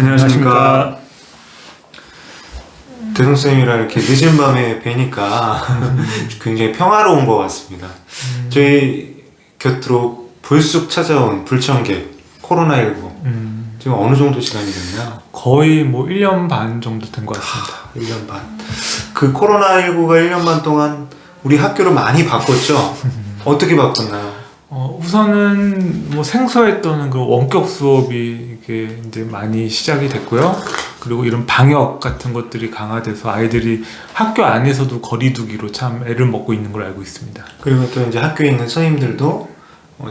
안녕하십니까. 대성쌤이랑 이렇게 늦은 밤에 뵈니까 굉장히 평화로운 것 같습니다. 저희 곁으로 불쑥 찾아온 불청객 코로나19 지금 어느 정도 시간이 됐나요? 거의 뭐 1년 반 정도 된 것 같습니다. 1년 반. 그 코로나19가 1년 반 동안 우리 학교를 많이 바꿨죠? 어떻게 바꿨나요? 우선은 뭐 생소했던 그 원격 수업이 이게 이제 많이 시작이 됐고요. 그리고 이런 방역 같은 것들이 강화돼서 아이들이 학교 안에서도 거리두기로 참 애를 먹고 있는 걸 알고 있습니다. 그리고 또 이제 학교에 있는 선생님들도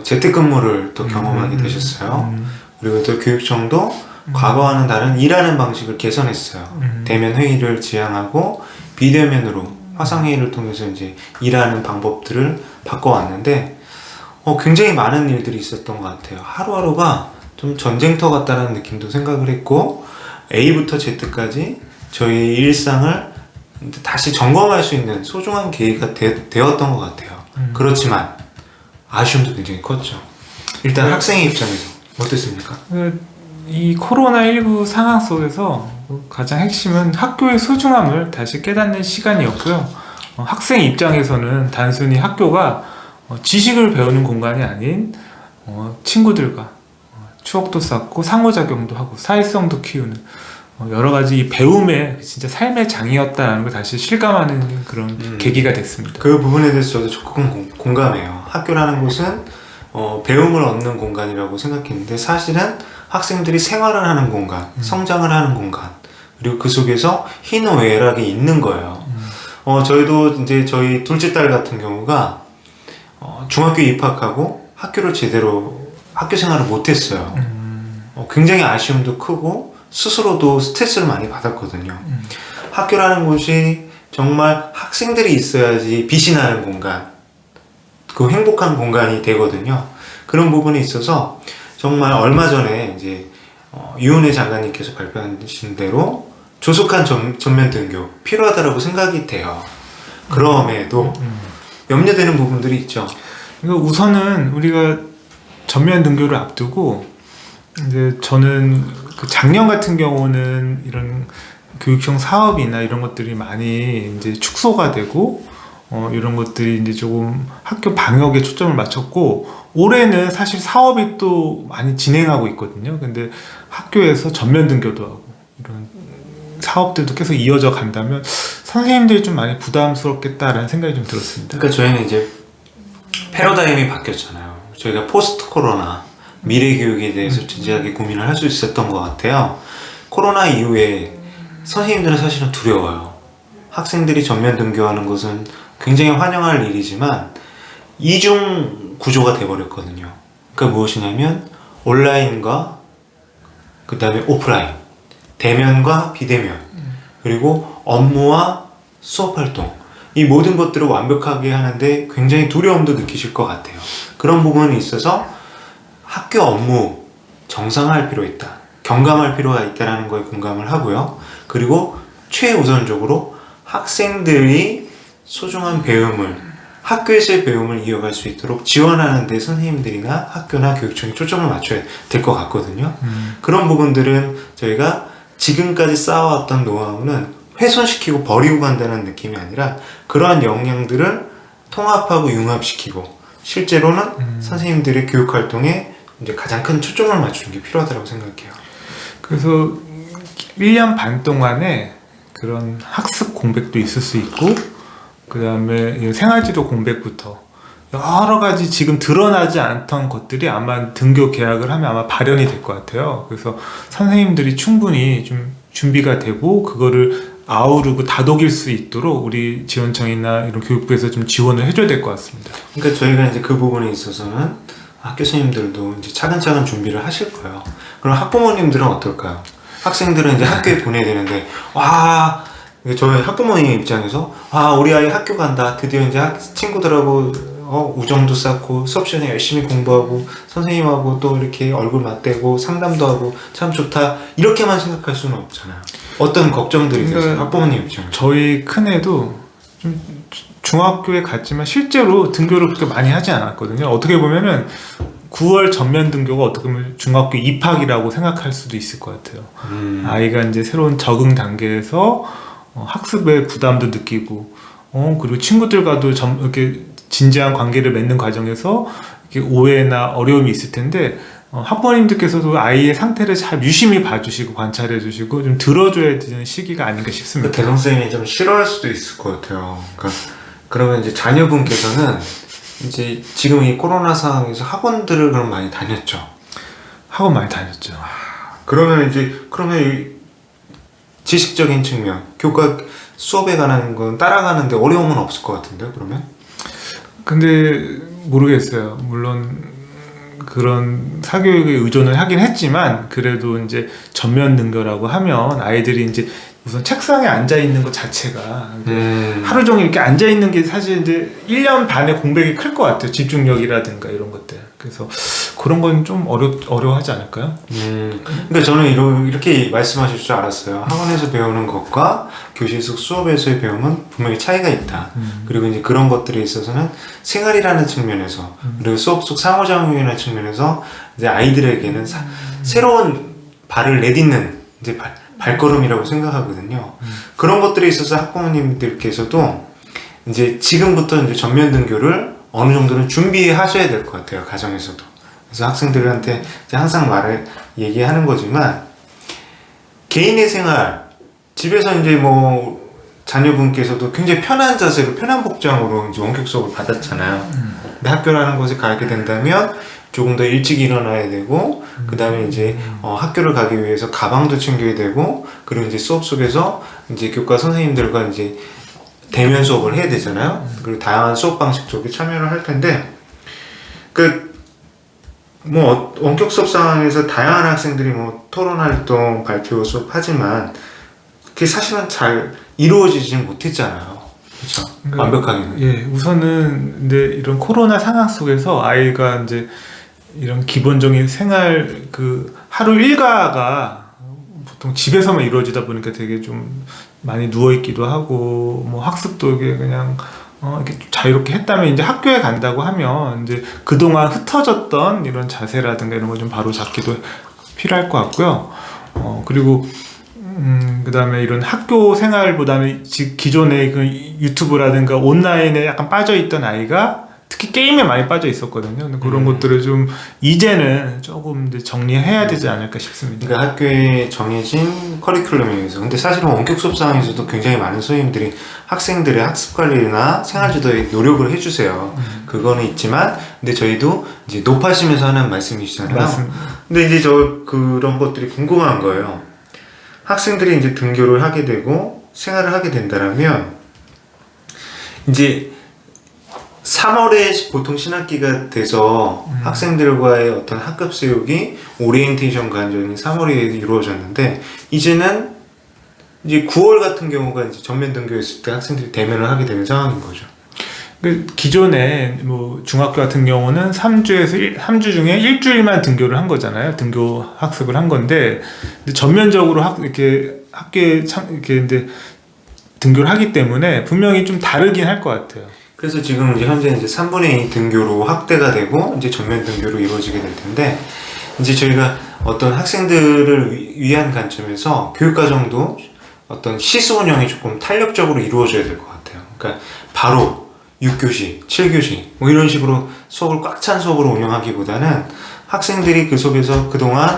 재택근무를 또 경험하게 되셨어요. 그리고 또 교육청도 과거와는 다른 일하는 방식을 개선했어요. 대면 회의를 지향하고 비대면으로 화상회의를 통해서 이제 일하는 방법들을 바꿔왔는데 굉장히 많은 일들이 있었던 것 같아요. 하루하루가 좀 전쟁터 같다는 느낌도 생각을 했고 A부터 Z까지 저희 일상을 다시 점검할 수 있는 소중한 계기가 되었던 것 같아요. 그렇지만 아쉬움도 굉장히 컸죠. 일단 학생의 입장에서 어땠습니까? 이 코로나19 상황 속에서 가장 핵심은 학교의 소중함을 다시 깨닫는 시간이었고요. 학생 입장에서는 단순히 학교가 지식을 배우는 공간이 아닌 친구들과 추억도 쌓고 상호작용도 하고 사회성도 키우는 여러 가지 이 배움의 진짜 삶의 장이었다는 걸 다시 실감하는 그런 계기가 됐습니다. 그 부분에 대해서 저도 적극 공감해요. 학교라는 곳은 배움을 얻는 공간이라고 생각했는데 사실은 학생들이 생활을 하는 공간, 성장을 하는 공간, 그리고 그 속에서 희노애락이 있는 거예요. 저희도 이제 저희 둘째 딸 같은 경우가 중학교 입학하고 학교를 제대로 학교 생활을 못했어요. 굉장히 아쉬움도 크고 스스로도 스트레스를 많이 받았거든요. 학교라는 곳이 정말 학생들이 있어야지 빛이 나는 공간, 그 행복한 공간이 되거든요. 그런 부분에 있어서 정말 얼마 전에 이제 유은혜 장관님께서 발표하신 대로 조속한 전면 등교 필요하다고 생각이 돼요. 그럼에도 염려되는 부분들이 있죠. 그러니까 우선은 우리가 전면 등교를 앞두고 이제 저는 그 작년 같은 경우는 이런 교육청 사업이나 이런 것들이 많이 이제 축소가 되고 이런 것들이 이제 조금 학교 방역에 초점을 맞췄고 올해는 사실 사업이 또 많이 진행하고 있거든요. 근데 학교에서 전면 등교도 하고 이런 사업들도 계속 이어져 간다면 선생님들이 좀 많이 부담스럽겠다라는 생각이 좀 들었습니다. 그러니까 저희는 이제 패러다임이 바뀌었잖아요. 저희가 포스트 코로나 미래 교육에 대해서 진지하게 고민을 할 수 있었던 것 같아요. 코로나 이후에 선생님들은 사실은 두려워요. 학생들이 전면 등교하는 것은 굉장히 환영할 일이지만 이중 구조가 돼버렸거든요. 그러니까 무엇이냐면 온라인과 그 다음에 오프라인, 대면과 비대면, 그리고 업무와 수업활동, 이 모든 것들을 완벽하게 하는데 굉장히 두려움도 느끼실 것 같아요. 그런 부분이 있어서 학교 업무 정상화할 필요가 있다, 경감할 필요가 있다는 거에 공감을 하고요. 그리고 최우선적으로 학생들이 소중한 배움을, 학교에서의 배움을 이어갈 수 있도록 지원하는 데 선생님들이나 학교나 교육청이 초점을 맞춰야 될 것 같거든요. 그런 부분들은 저희가 지금까지 쌓아왔던 노하우는 훼손시키고 버리고 간다는 느낌이 아니라 그러한 역량들을 통합하고 융합시키고 실제로는 선생님들의 교육활동에 이제 가장 큰 초점을 맞추는 게 필요하다고 생각해요. 그래서 1년 반 동안에 그런 학습 공백도 있을 수 있고 그 다음에 생활지도 공백부터 여러 가지 지금 드러나지 않던 것들이 아마 등교 계약을 하면 아마 발현이 될 것 같아요. 그래서 선생님들이 충분히 좀 준비가 되고 그거를 아우르고 다독일 수 있도록 우리 지원청이나 이런 교육부에서 좀 지원을 해줘야 될 것 같습니다. 그러니까 저희가 이제 그 부분에 있어서는 학교 선생님들도 이제 차근차근 준비를 하실 거예요. 그럼 학부모님들은 어떨까요? 학생들은 이제 학교에 보내야 되는데 저희 학부모님 입장에서 우리 아이 학교 간다, 드디어 이제 친구들하고 우정도 쌓고 수업 시간에 열심히 공부하고 선생님하고 또 이렇게 얼굴 맞대고 상담도 하고 참 좋다, 이렇게만 생각할 수는 없잖아요. 어떤 걱정들이 있어요? 학부모님 입장에서. 저희 큰애도 좀 중학교에 갔지만 실제로 등교를 그렇게 많이 하지 않았거든요. 어떻게 보면은 9월 전면 등교가 어떻게 보면 중학교 입학이라고 생각할 수도 있을 것 같아요. 아이가 이제 새로운 적응 단계에서 학습의 부담도 느끼고, 그리고 친구들과도 이렇게 진지한 관계를 맺는 과정에서 이렇게 오해나 어려움이 있을 텐데, 학부모님들께서도 아이의 상태를 잘 유심히 봐주시고 관찰해 주시고 좀 들어줘야 되는 시기가 아닌가 싶습니다. 대선생님이 좀 싫어할 수도 있을 것 같아요. 그러면 이제 자녀분께서는 이제 지금 이 코로나 상황에서 학원들을 그럼 많이 다녔죠? 학원 많이 다녔죠. 그러면 이 지식적인 측면, 교과 수업에 관한 건 따라가는데 어려움은 없을 것 같은데요, 그러면? 근데 모르겠어요. 물론 그런 사교육에 의존을 하긴 했지만 그래도 이제 전면 등교라고 하면 아이들이 이제 우선 책상에 앉아 있는 것 자체가 하루 종일 이렇게 앉아 있는 게 사실 이제 1년 반의 공백이 클 것 같아요. 집중력이라든가 이런 것들. 그래서 그런 건 좀 어려워하지 않을까요? 그러니까 저는 이렇게 말씀하실 줄 알았어요. 학원에서 배우는 것과 교실에서 수업에서의 배움은 분명히 차이가 있다. 그리고 이제 그런 것들에 있어서는 생활이라는 측면에서 그리고 수업 속 상호작용이라는 측면에서 이제 아이들에게는 새로운 발을 내딛는 이제 발걸음이라고 생각하거든요. 그런 것들에 있어서 학부모님들께서도 이제 지금부터 이제 전면 등교를 어느 정도는 준비하셔야 될 것 같아요. 가정에서도. 그래서 학생들한테 이제 항상 얘기하는 거지만 개인의 생활, 집에서 이제 뭐 자녀분께서도 굉장히 편한 자세로 편한 복장으로 이제 원격 수업을 받았잖아요. 근데 학교라는 곳에 가게 된다면 조금 더 일찍 일어나야 되고 그 다음에 이제 학교를 가기 위해서 가방도 챙겨야 되고 그리고 이제 수업 속에서 이제 교과 선생님들과 이제 대면 수업을 해야 되잖아요. 그리고 다양한 수업 방식 쪽에 참여를 할 텐데 뭐 원격 수업 상황에서 다양한 학생들이 뭐 토론 활동, 발표 수업 하지만 그게 사실은 잘 이루어지지 못했잖아요. 그렇죠. 그러니까, 완벽하게는. 예, 우선은 근데 이런 코로나 상황 속에서 아이가 이제 이런 기본적인 생활 하루 일과가 보통 집에서만 이루어지다 보니까 되게 좀 많이 누워 있기도 하고 뭐 학습도 이게 그냥 이렇게 자유롭게 했다면 이제 학교에 간다고 하면 이제 그동안 흩어졌던 이런 자세라든가 이런 걸 좀 바로 잡기도 필요할 것 같고요. 그리고 그 다음에 이런 학교 생활보다는 기존의 그 유튜브라든가 온라인에 약간 빠져있던 아이가 특히 게임에 많이 빠져 있었거든요. 근데 그런 것들을 좀 이제는 조금 이제 정리해야 되지 않을까 싶습니다. 그러니까 학교에 정해진 커리큘럼에 의해서. 근데 사실은 원격 수업 상황에서도 굉장히 많은 선생님들이 학생들의 학습 관리나 생활 지도에 노력을 해주세요. 그거는 있지만, 근데 저희도 이제 높아지면서 하는 말씀이시잖아요. 맞습니다. 근데 이제 그런 것들이 궁금한 거예요. 학생들이 이제 등교를 하게 되고 생활을 하게 된다면 이제 3월에 보통 신학기가 돼서 학생들과의 어떤 학급 교육이 오리엔테이션 과정이 3월에 이루어졌는데 이제는 이제 9월 같은 경우가 이제 전면 등교했을 때 학생들이 대면을 하게 되는 상황인 거죠. 기존에 뭐 중학교 같은 경우는 3주 중에 일주일만 등교를 한 거잖아요. 등교 학습을 한 건데 전면적으로 이렇게 학교에 이렇게 등교를 하기 때문에 분명히 좀 다르긴 할 것 같아요. 그래서 지금 이제 현재 이제 3분의 2 등교로 확대가 되고 이제 전면 등교로 이루어지게 될 텐데 이제 저희가 어떤 학생들을 위한 관점에서 교육과정도 어떤 시수 운영이 조금 탄력적으로 이루어져야 될 것 같아요. 그러니까 바로 6교시, 7교시 뭐 이런 식으로 수업을 꽉 찬 수업으로 운영하기보다는 학생들이 그 속에서 그동안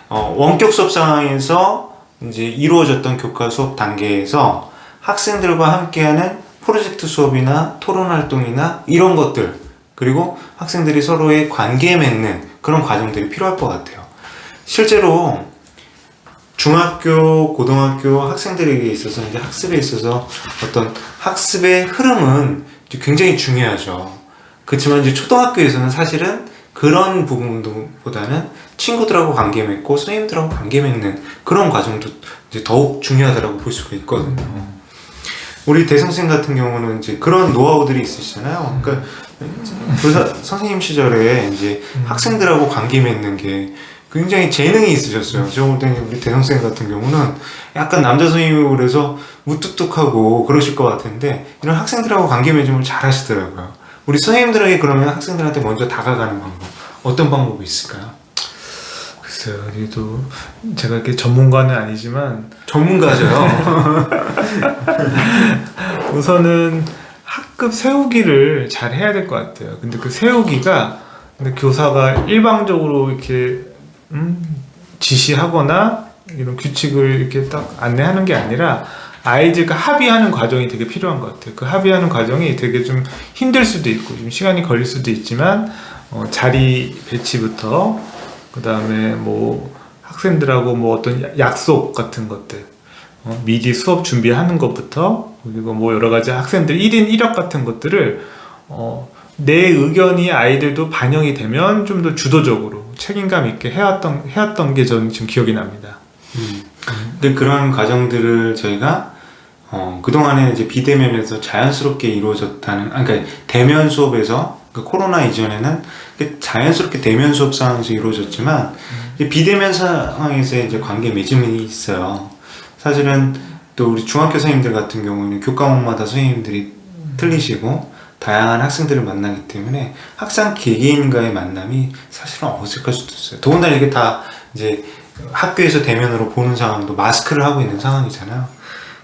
원격 수업 상황에서 이제 이루어졌던 교과 수업 단계에서 학생들과 함께하는 프로젝트 수업이나 토론 활동이나 이런 것들 그리고 학생들이 서로의 관계 맺는 그런 과정들이 필요할 것 같아요. 실제로 중학교, 고등학교 학생들에게 있어서 이제 학습에 있어서 어떤 학습의 흐름은 굉장히 중요하죠. 그렇지만 이제 초등학교에서는 사실은 그런 부분보다는 친구들하고 관계 맺고 선생님들하고 관계 맺는 그런 과정도 이제 더욱 중요하다고 볼 수가 있거든요. 우리 대성쌤 같은 경우는 이제 그런 노하우들이 있으시잖아요. 그러니까 선생님 시절에 이제 학생들하고 관계 맺는 게 굉장히 재능이 있으셨어요. 제가 볼 때는 우리 대성쌤 같은 경우는 약간 남자 선생님이고 그래서 무뚝뚝하고 그러실 것 같은데 이런 학생들하고 관계 맺음을 잘 하시더라고요. 우리 선생님들에게 그러면 학생들한테 먼저 다가가는 방법 어떤 방법이 있을까요? 글쎄요, 여기도 제가 이렇게 전문가는 아니지만 전문가죠. 우선은 학급 세우기를 잘 해야 될 것 같아요. 근데 그 세우기가 근데 교사가 일방적으로 이렇게 지시하거나 이런 규칙을 이렇게 딱 안내하는 게 아니라 아이들과 합의하는 과정이 되게 필요한 것 같아요. 그 합의하는 과정이 되게 좀 힘들 수도 있고 좀 시간이 걸릴 수도 있지만 자리 배치부터 그 다음에 뭐 학생들하고 뭐 어떤 약속 같은 것들 미리 수업 준비하는 것부터 그리고 뭐 여러 가지 학생들 1인 1역 같은 것들을 내 의견이 아이들도 반영이 되면 좀 더 주도적으로 책임감 있게 해왔던 게 저는 지금 기억이 납니다. 근데 그런 과정들을 저희가 그동안에 이제 비대면에서 자연스럽게 이루어졌다는, 그러니까 대면 수업에서 그러니까 코로나 이전에는 자연스럽게 대면 수업 상황에서 이루어졌지만 이제 비대면 상황에서 이제 관계 맺음이 있어요. 사실은 또 우리 중학교 선생님들 같은 경우는 교과목마다 선생님들이 틀리시고 다양한 학생들을 만나기 때문에 학생 개개인과의 만남이 사실은 어색할 수도 있어요. 더군다나 이게 다 이제 학교에서 대면으로 보는 상황도 마스크를 하고 있는 상황이잖아요.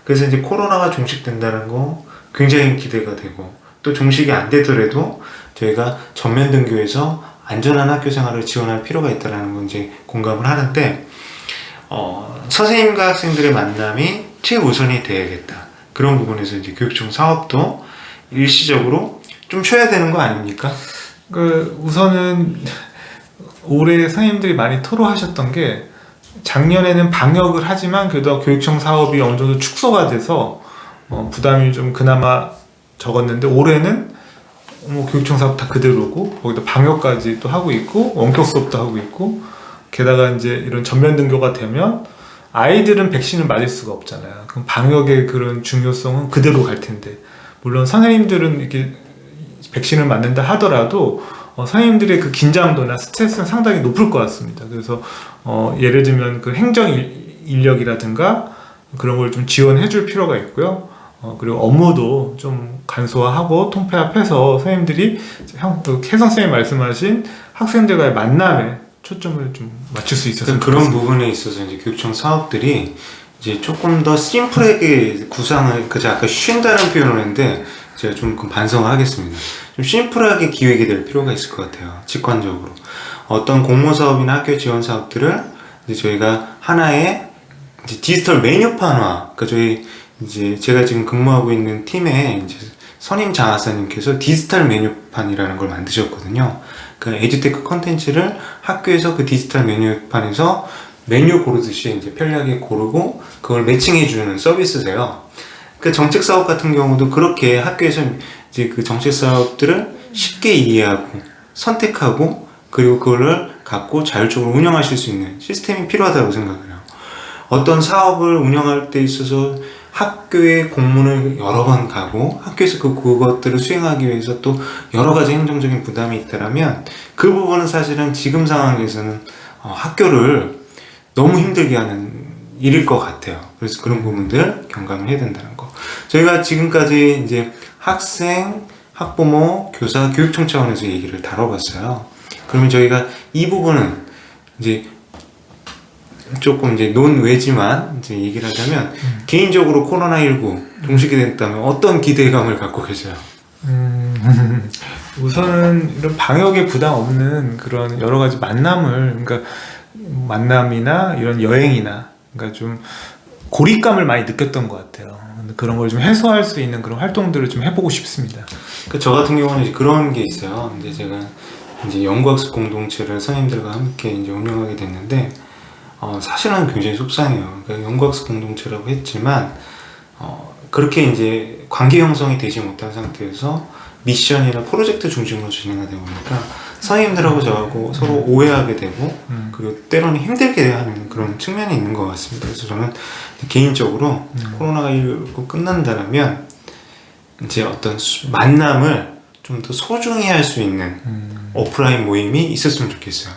그래서 이제 코로나가 종식된다는 거 굉장히 기대가 되고 또 종식이 안 되더라도 저희가 전면 등교해서 안전한 학교 생활을 지원할 필요가 있다는 건 이제 공감을 하는데 선생님과 학생들의 만남이 최우선이 돼야겠다. 그런 부분에서 이제 교육청 사업도 일시적으로 좀 쉬어야 되는 거 아닙니까? 우선은 올해 선생님들이 많이 토로하셨던 게 작년에는 방역을 하지만 그래도 교육청 사업이 어느 정도 축소가 돼서 부담이 좀 그나마 적었는데 올해는 뭐 교육청 사업 다 그대로고 거기다 방역까지 또 하고 있고 원격 수업도 하고 있고 게다가 이제 이런 전면 등교가 되면 아이들은 백신을 맞을 수가 없잖아요. 그럼 방역의 그런 중요성은 그대로 갈 텐데 물론 선생님들은 이렇게 백신을 맞는다 하더라도 선생님들의 그 긴장도나 스트레스는 상당히 높을 것 같습니다. 그래서 예를 들면 그 행정 인력이라든가 그런 걸 좀 지원해 줄 필요가 있고요. 그리고 업무도 좀 간소화하고 통폐합해서 선생님들이 혜선 선생님 말씀하신 학생들과의 만남에 초점을 좀 맞출 수 있었으면 그런 좋겠습니다. 부분에 있어서 이제 교육청 사업들이 이제 조금 더 심플하게 구상을, 그저 아까 쉰다는 표현을 했는데 제가 좀 반성을 하겠습니다. 좀 심플하게 기획이 될 필요가 있을 것 같아요. 직관적으로 어떤 공모 사업이나 학교 지원 사업들을 이제 저희가 하나의 이제 디지털 메뉴판화, 그러니까 저희 이제 제가 지금 근무하고 있는 팀에 이제 선임 장하사님께서 디지털 메뉴판이라는 걸 만드셨거든요. 그 에듀테크 컨텐츠를 학교에서 그 디지털 메뉴판에서 메뉴 고르듯이 이제 편리하게 고르고 그걸 매칭해주는 서비스세요. 그 정책 사업 같은 경우도 그렇게 학교에서 이제 그 정책 사업들을 쉽게 이해하고 선택하고 그리고 그거를 갖고 자율적으로 운영하실 수 있는 시스템이 필요하다고 생각해요. 어떤 사업을 운영할 때 있어서 학교에 공문을 여러 번 가고 학교에서 그것들을 수행하기 위해서 또 여러 가지 행정적인 부담이 있다면 그 부분은 사실은 지금 상황에서는 학교를 너무 힘들게 하는 일일 것 같아요. 그래서 그런 부분들 경감을 해야 된다는 거. 저희가 지금까지 이제 학생, 학부모, 교사, 교육청 차원에서 얘기를 다뤄봤어요. 그러면 저희가 이 부분은 이제 조금 이제 논외지만 이제 얘기를 하자면 개인적으로 코로나19 종식이 됐다면 어떤 기대감을 갖고 계세요? 우선은 이런 방역에 부담 없는 그런 여러 가지 만남을 그러니까 만남이나 이런 여행이나 그러니까 좀 고립감을 많이 느꼈던 것 같아요. 그런 걸 좀 해소할 수 있는 그런 활동들을 좀 해보고 싶습니다. 그 저 같은 경우는 이제 그런 게 있어요. 이제 제가 이제 연구학습 공동체를 선생님들과 함께 이제 운영하게 됐는데 사실은 굉장히 속상해요. 그러니까 연구학습 공동체라고 했지만 그렇게 이제 관계 형성이 되지 못한 상태에서 미션이나 프로젝트 중심으로 진행하다 보니까 선생님들하고 저하고 서로 오해하게 되고 그리고 때로는 힘들게 하는 그런 측면이 있는 것 같습니다. 그래서 저는 개인적으로 코로나가 끝난다면 이제 어떤 만남을 좀 더 소중히 할 수 있는 오프라인 모임이 있었으면 좋겠어요.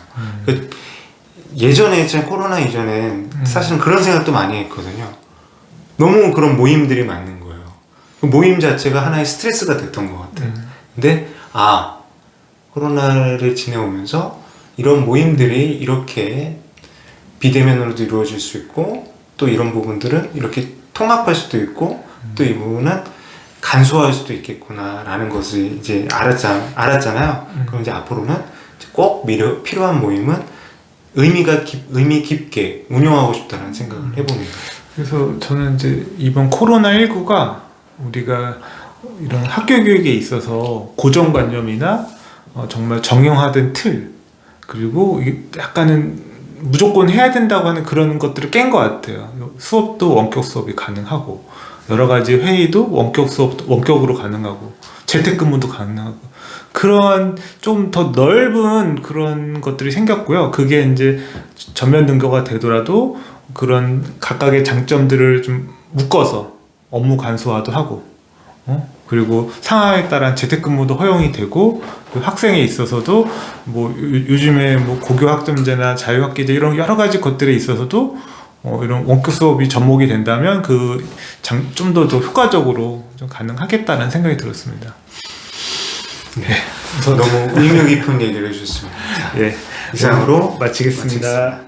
예전에 제가 코로나 이전엔 사실은 그런 생각도 많이 했거든요. 너무 그런 모임들이 많은 거예요. 그 모임 자체가 하나의 스트레스가 됐던 것 같아요. 근데 아, 코로나를 지내오면서 이런 모임들이 이렇게 비대면으로도 이루어질 수 있고 또 이런 부분들은 이렇게 통합할 수도 있고 또 이 부분은 간소화할 수도 있겠구나 라는 것을 이제 알았잖아요. 그럼 이제 앞으로는 꼭 필요한 모임은 의미 깊게 운영하고 싶다는 생각을 해봅니다. 그래서 저는 이제 이번 코로나19가 우리가 이런 학교 교육에 있어서 고정관념이나 정말 정형화된 틀, 그리고 이게 약간은 무조건 해야 된다고 하는 그런 것들을 깬 것 같아요. 수업도 원격 수업이 가능하고, 여러 가지 회의도 원격으로 가능하고, 재택근무도 가능하고, 그런 좀 더 넓은 그런 것들이 생겼고요. 그게 이제 전면 등교가 되더라도 그런 각각의 장점들을 좀 묶어서 업무 간소화도 하고, 그리고 상황에 따른 재택근무도 허용이 되고, 그 학생에 있어서도 뭐 요즘에 뭐 고교 학점제나 자유학기제 이런 여러 가지 것들에 있어서도 이런 원격 수업이 접목이 된다면 그 좀 더 효과적으로 좀 가능하겠다는 생각이 들었습니다. 네, 너무 의미 깊은 얘기를 해주셨습니다. 예, 이상으로 마치겠습니다.